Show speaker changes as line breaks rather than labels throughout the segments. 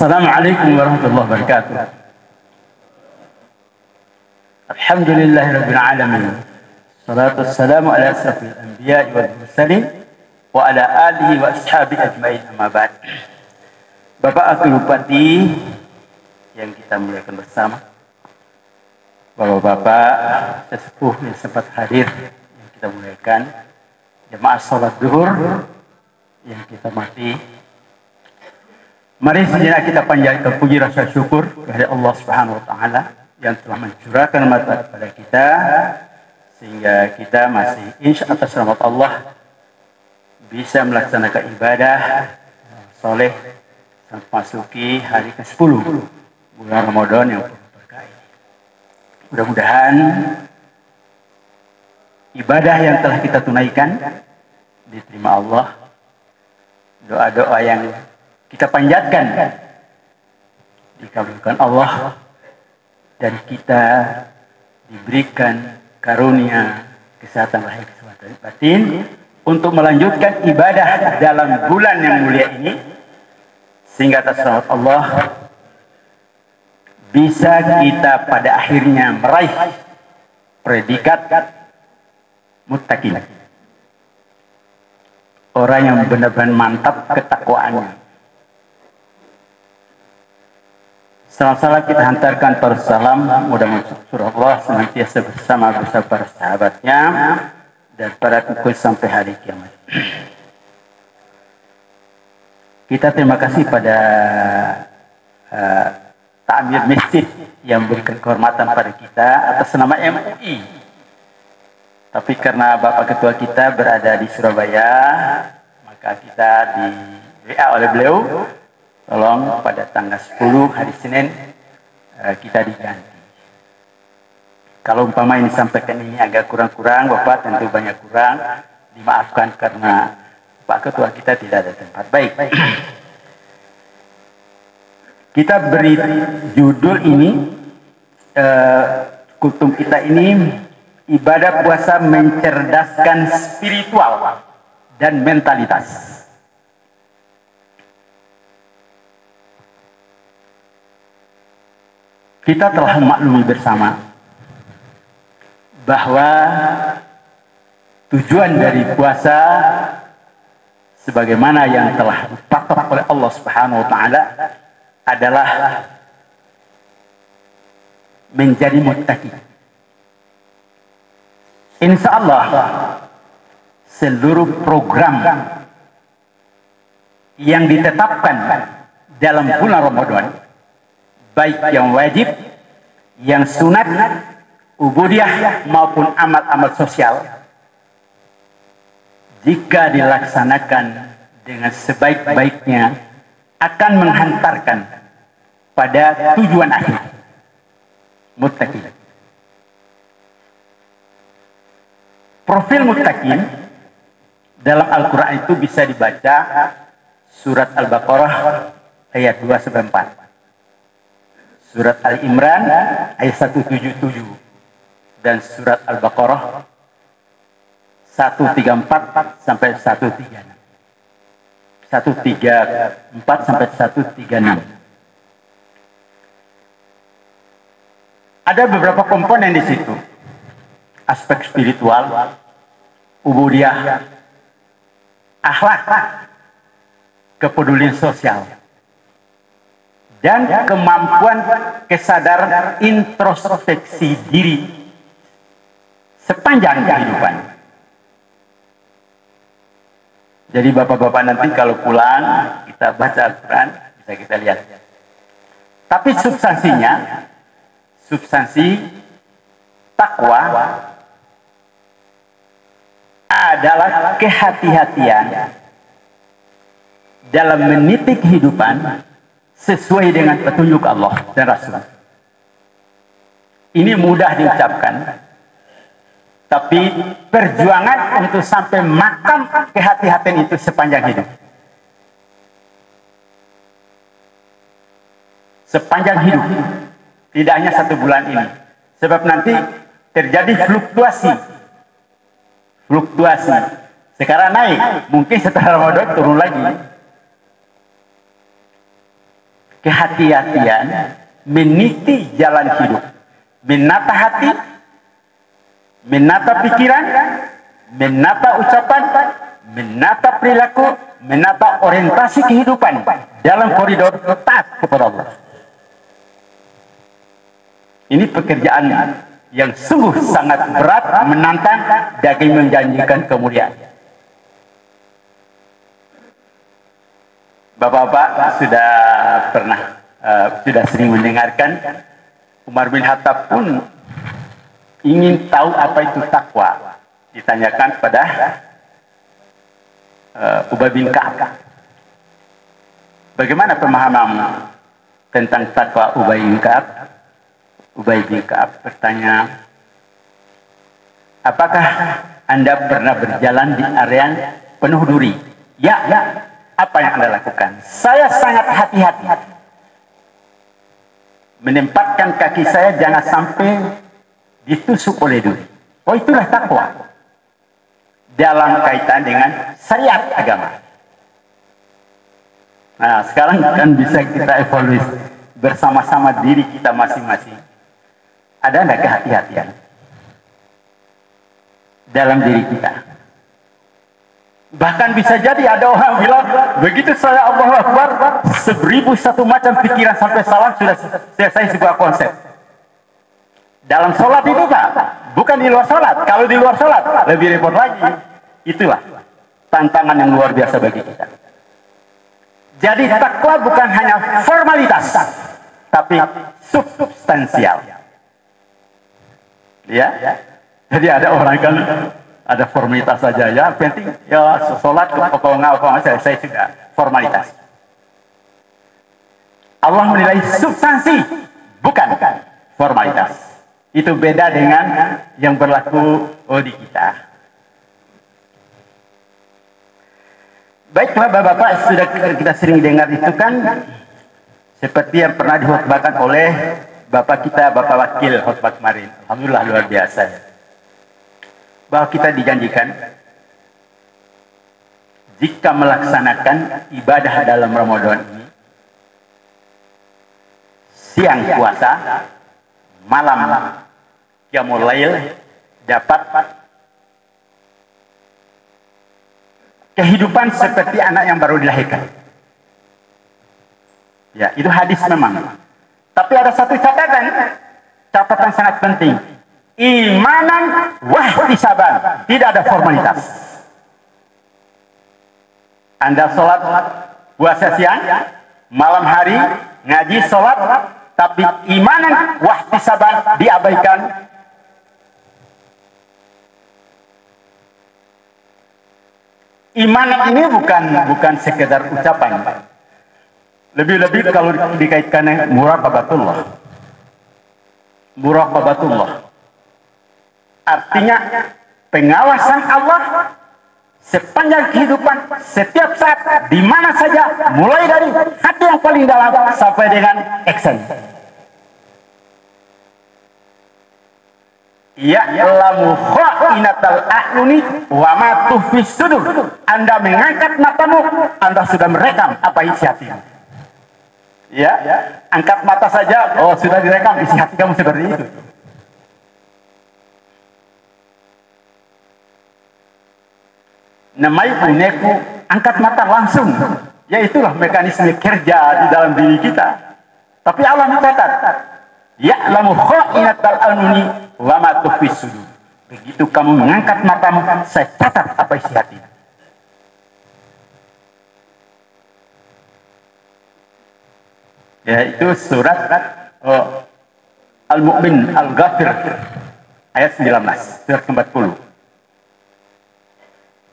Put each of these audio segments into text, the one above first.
Assalamualaikum warahmatullahi wabarakatuh. Alhamdulillahirabbil alamin. Salatu wassalamu ala asrafil anbiya'i wal mursalin wa ala alihi wa ashabihi ajmain, amma ba'd. Bapak Wakil Bupati yang kita muliakan bersama, Bapak-bapak sesepuh yang sempat hadir yang kita muliakan, jemaah salat zuhur yang kita mati, mari sejenak kita panjatkan puji rasa syukur kepada Allah Subhanahu wa taala yang telah mencurahkan mata kepada kita sehingga kita masih insya atas rahmat Allah bisa melaksanakan ibadah soleh sampai masuki hari ke-10 bulan Ramadan yang penuh berkah ini. Mudah-mudahan ibadah yang telah kita tunaikan diterima Allah. Doa-doa yang kita panjatkan dikabulkan Allah dan kita diberikan karunia kesehatan lahir kesehatan batin untuk melanjutkan ibadah dalam bulan yang mulia ini sehingga atas rahmat Allah bisa kita pada akhirnya meraih predikat muttaqin, orang yang benar-benar mantap ketakwaannya. Salam-salam kita hantarkan para salam, mudah-mudahan surah Allah senantiasa bersama para sahabatnya dan para pengikut sampai hari kiamat. Kita terima kasih pada Ta'mir Masjid yang memberikan kehormatan pada kita atas nama MUI. Tapi karena Bapak Ketua kita berada di Surabaya, maka kita di WA oleh beliau, tolong pada tanggal 10 hari Senin kita diganti. Kalau umpama ini sampaikan ini agak kurang-kurang, Bapak tentu banyak kurang, dimaafkan karena Pak Ketua kita tidak ada tempat. Baik. Kita beri judul ini, kultum kita ini, ibadah puasa mencerdaskan spiritual dan mentalitas. Kita telah memaklumi bersama bahwa tujuan dari puasa sebagaimana yang telah dipatok oleh Allah Subhanahu wa taala adalah menjadi muttaqi. Insya Allah seluruh program yang ditetapkan dalam bulan Ramadan, baik yang wajib, yang sunat, ubudiyah maupun amal-amal sosial, jika dilaksanakan dengan sebaik-baiknya akan menghantarkan pada tujuan akhir, muttaqin. Profil muttaqin dalam Al-Quran itu bisa dibaca surat Al-Baqarah ayat 2-4. Surat Al-Imran ayat 177 dan surat Al-Baqarah 134 sampai 136. 134 sampai 136. Ada beberapa komponen di situ. Aspek spiritual, ubudiyah, akhlak, kepedulian sosial, dan kemampuan kesadaran introspeksi diri sepanjang kehidupan. Jadi bapak-bapak nanti kalau pulang kita baca Al-Quran bisa kita lihat. Tapi substansi takwa adalah kehati-hatian dalam meniti kehidupan sesuai dengan petunjuk Allah dan Rasul. Ini mudah diucapkan, tapi perjuangan untuk sampai makam kehati-hatian itu sepanjang hidup. Sepanjang hidup, tidak hanya 1 bulan ini. Sebab nanti terjadi fluktuasi. Sekarang naik, mungkin setelah Ramadan turun lagi. kehati-hatian meniti jalan hidup, menata hati, menata pikiran, menata ucapan, menata perilaku, menata orientasi kehidupan dalam koridor taat kepada Allah. Ini pekerjaan yang sungguh sangat berat, menantang, dan menjanjikan kemuliaan. Bapak-bapak sudah sering mendengarkan Umar bin Khattab pun ingin tahu apa itu takwa. Ditanyakan pada Ubay bin Ka'ab. Bagaimana pemahaman tentang takwa Ubay bin Ka'ab? Ubay bin Ka'ab bertanya, apakah Anda pernah berjalan di area penuh duri? Ya. Apa yang Anda lakukan? Saya sangat hati-hati menempatkan kaki saya jangan sampai ditusuk oleh duri. Oh, itulah takwa dalam kaitan dengan syariat agama. Nah, sekarang kan bisa kita evaluasi bersama-sama diri kita masing-masing. Ada enggak kehati-hatian dalam diri kita? Bahkan bisa jadi ada orang bilang, begitu saya Allahu Akbar, 1001 macam pikiran sampai salam sudah selesai sebuah konsep. Dalam sholat itu Pak, bukan di luar sholat. Kalau di luar sholat, lebih repot lagi. Itulah tantangan yang luar biasa bagi kita. Jadi takwa bukan hanya formalitas, tapi substansial. Ya, jadi ada orang kan ada formalitas saja ya, penting ya sholat apa saya sudah formalitas. Allah menilai substansi, bukan formalitas. Itu beda dengan yang berlaku di kita. Baiklah Bapak-bapak, sudah kita sering dengar itu kan seperti yang pernah dikhotbahkan oleh Bapak kita, Bapak Wakil khotbah kemarin. Alhamdulillah luar biasa. Bahwa kita dijanjikan jika melaksanakan ibadah dalam Ramadan ini, siang puasa, malam qiyamul lail, dapat kehidupan seperti anak yang baru dilahirkan. Ya, itu hadis memang. Tapi ada satu catatan sangat penting. Imanan wahtisaban, tidak ada formalitas. Anda sholat puasa siang, malam hari ngaji sholat, tapi imanan wahtisaban diabaikan. Iman ini bukan sekedar ucapan. Lebih-lebih kalau dikaitkan dengan muraqabatullah. Muraqabatullah. Artinya pengawasan Allah sepanjang kehidupan, setiap saat, di mana saja, mulai dari hati yang paling dalam sampai dengan action. Ya'lamu kha'inatal a'yuni wa ma tukhfis sudur. Anda mengangkat matamu, Anda sudah merekam apa isi hatimu. Ya, angkat mata saja, oh sudah direkam isi hati kamu seperti itu. Namai puneku, angkat mata langsung. Ya itulah mekanisme kerja di dalam diri kita. Tapi Allah mencatat, ya'lamu kha'inatal a'yuni wa ma tukhfis sudur. Begitu kamu mengangkat matamu, saya catat apa isi hati. Ya, itu surat Al-Mu'min Al-Ghafir ayat 19, surat ke-40.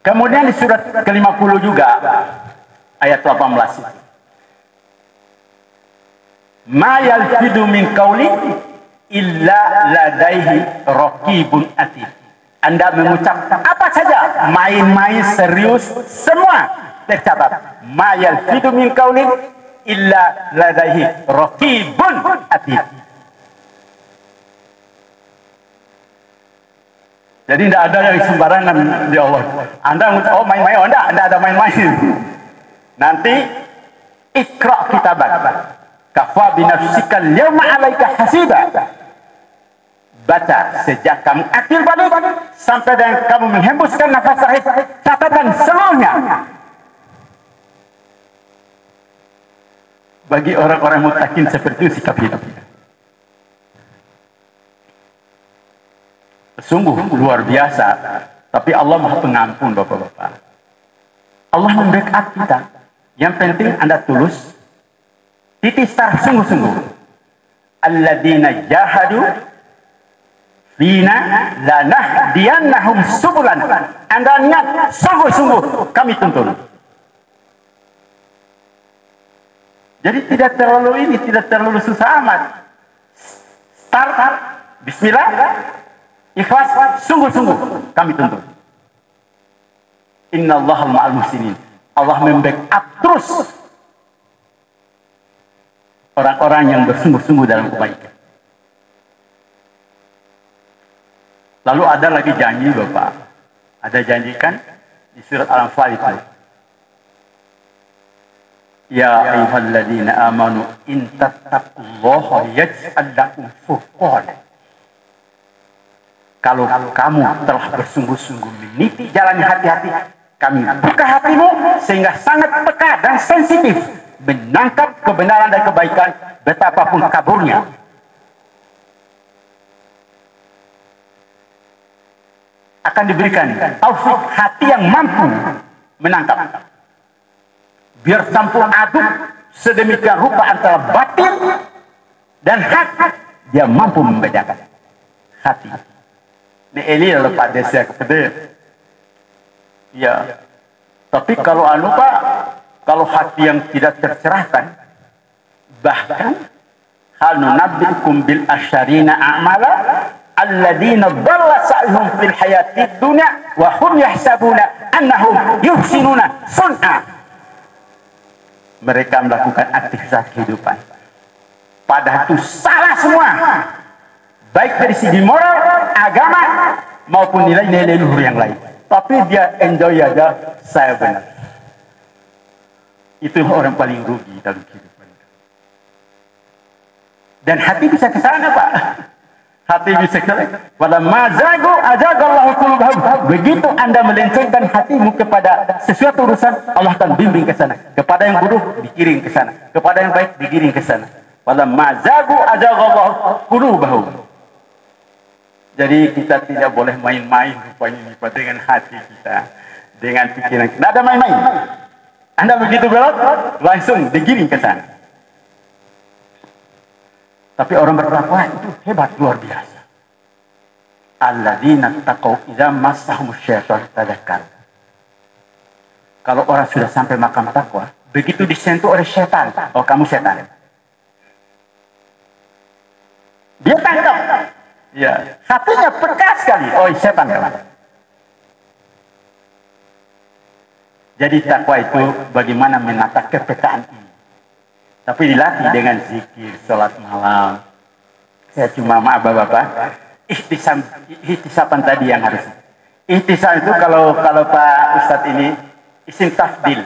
Kemudian di surat ke-50 juga ayat 18. Ma yalfidu min qauli illa ladaihi raqibun atid. Anda mengucap apa saja, main-main serius, semua tercatat. Ma yalfidu min qauli illa ladaihi raqibun atid. Jadi tidak ada yang sembarangan di Allah. Anda oh main-main, oh enggak ada main-main. Nanti ikra kitabak. Kafa binafsikal yawma 'alaika hasiba. Baca sejak kamu akil balik sampai dengan kamu menghembuskan nafas terakhir, catatan seluruhnya. Bagi orang-orang mutakin seperti itu sikap hidup. Sungguh luar biasa. Tapi Allah Maha Pengampun, Bapak-bapak. Allah membackup kita. Yang penting Anda tulus, titis tar sungguh-sungguh. Alladzina jahadu fina lanahdiyannahum subulana. Anda niat sungguh-sungguh, kami tuntun. Jadi tidak terlalu susah amat. Start, bismillah, ikhlas, sungguh-sungguh, kami tuntun. Innallaha ma'al muhsinin. Allah membackup terus orang-orang yang bersungguh-sungguh dalam kebaikan. Lalu ada lagi janji, Bapak. Ada janji kan di surat Al-Anfal itu. Ya ayyuhalladzina amanu in tattaqullaha yaj'al lakum furqana. Kalau kamu telah bersungguh-sungguh meniti jalan hati-hati, kami buka hatimu sehingga sangat peka dan sensitif menangkap kebenaran dan kebaikan betapapun kaburnya. Akan diberikan taufik hati yang mampu menangkap. Biar campur aduk sedemikian rupa antara batin dan hati, dia mampu membedakan hati. Ini adalah Pak Desa kepada. Ya. Tapi kalau Pak, kalau hati yang tidak tercerahkan, bahkan hal nunabbiukum bil asyarina a'mala alladzina dhalla sa'yuhum fil hayatid dunya wa hum yahsabuna annahum yuhsinuna sun'a. Mereka melakukan aktivitas kehidupan, padahal itu salah semua, baik dari segi moral, agama, maupun nilai-nilai luhur yang lain. Tapi dia enjoy aja, saya benar. Itu orang paling rugi dalam kehidupan. Dan hati bisa ke sana, Pak. Hati bisa ke sana. Wala mazagu azagallahu qulubahum. Begitu Anda melencengkan hatimu kepada sesuatu urusan, Allah akan bimbing ke sana. Kepada yang buruk digiring ke sana, kepada yang baik digiring ke sana. Wala mazagu azagallahu qulubahum. Jadi kita tidak boleh main-main rupanya dengan hati kita, dengan pikiran kita. Tidak ada main-main. Anda begitu belok, langsung digiring ke sana. Tapi orang bertakwa itu hebat, luar biasa. Alladzina taqaw idza massahum syaitan tadzakkar. Kalau orang sudah sampai makam takwa, begitu disentuh oleh setan, oh kamu setan. Dia tangkap. Ya, hatinya peka sekali. Oh, setan kamu. Jadi takwa itu bagaimana menata kepekaan ini. Tapi dilatih dengan zikir, sholat malam. Saya cuma maaf Bapak, ihtisaban tadi yang harus. Ihtisab itu kalau Pak Ustadz ini isim tafdil.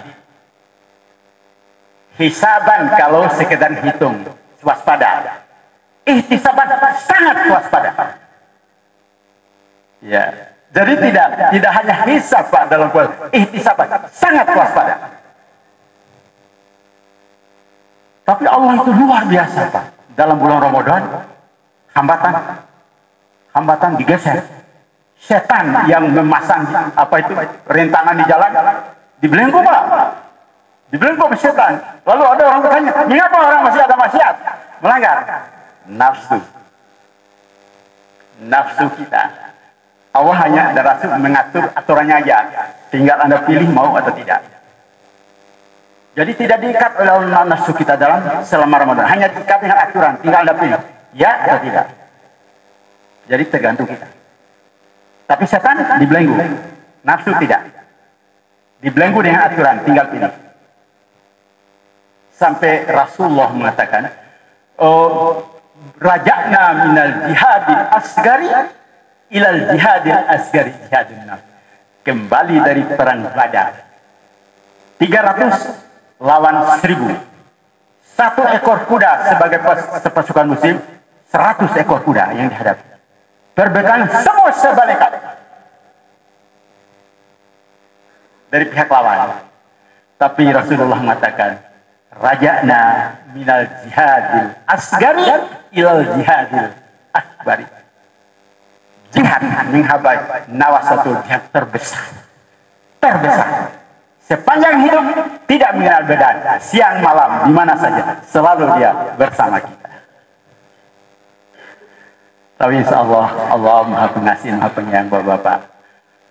Hisaban kalau sekedar hitung, waspada. Ihtisaban sangat waspada. Ya, jadi tidak hanya hisab Pak dalam puasa, ihtisaban sangat waspada. Tapi Allah itu luar biasa Pak. Dalam bulan Ramadan, hambatan digeser. Setan yang memasang rintangan di jalan, dibelenggu Pak. Dibelenggu oleh setan. Lalu ada orang bertanya, mengapa orang masih ada maksiat? Melanggar. Nafsu kita. Allah hanya ada rasul mengatur aturannya aja. Tinggal Anda pilih mau atau tidak. Jadi tidak diikat oleh nafsu kita dalam selama Ramadan. Hanya diikat dengan aturan. Tinggal Anda pilih. Ya atau tidak. Jadi tergantung kita. Tapi setan dibelenggu. Nafsu tidak. Dibelenggu dengan aturan. Tinggal pilih. Sampai Rasulullah mengatakan, raja'na minal jihadil asgari ilal jihadil asgari jihadun nafs. Kembali dari perang Badar. 300 lawan 1000. Satu ekor kuda sebagai pasukan muslim, 100 ekor kuda yang dihadapi. Berbekal semua sebaliknya dari pihak lawan. Tapi Rasulullah mengatakan, raja'na minal jihadil asgari ilal jihadil akbari. Jihad menghabai nawasatul jihad terbesar. Terbesar. Sepanjang hidup tidak mengenal beda, siang malam di mana saja selalu dia bersama kita. Tapi insya Allah, Allah Maha Pengasih, Maha Penyayang Bapak-bapak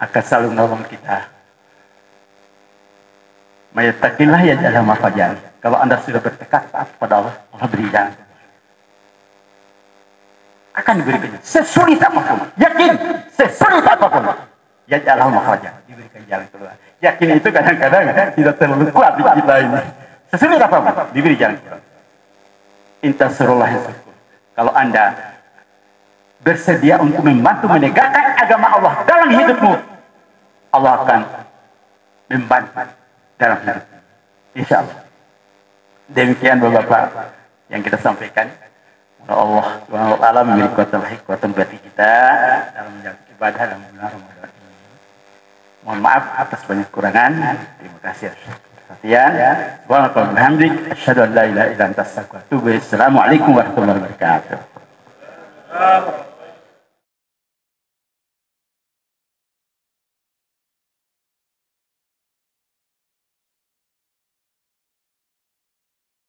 akan selalu menolong kita. Mayatakillah ya dalam mafajan. Kalau Anda sudah bertekad taat kepada Allah, Allah beri jalan. Akan diberikan sesulit apapun. Yakin sesulit apapun. Ya dalam mafajan diberikan jalan keluar. Yakin itu kadang-kadang tidak terlalu kuat di kita ini. Sesulit apapun diberi jalan keluar. Intasurullah yasurkum. Kalau Anda bersedia untuk membantu menegakkan agama Allah dalam hidupmu, Allah akan membantu dalam hidup. Insya Allah. Demikian Bapak-bapak yang kita sampaikan. Allah Subhanahu wa taala memberi kekuatan bagi kita dalam menjalankan ibadah dalam bulan Ramadan ini. Mohon maaf atas banyak kekurangan. Terima kasih atas perhatian. Subhanallah walhamdulillah, asyhadu an la ilaha illa anta astaghfiruka wa atubu ilaik. Assalamualaikum warahmatullahi wabarakatuh.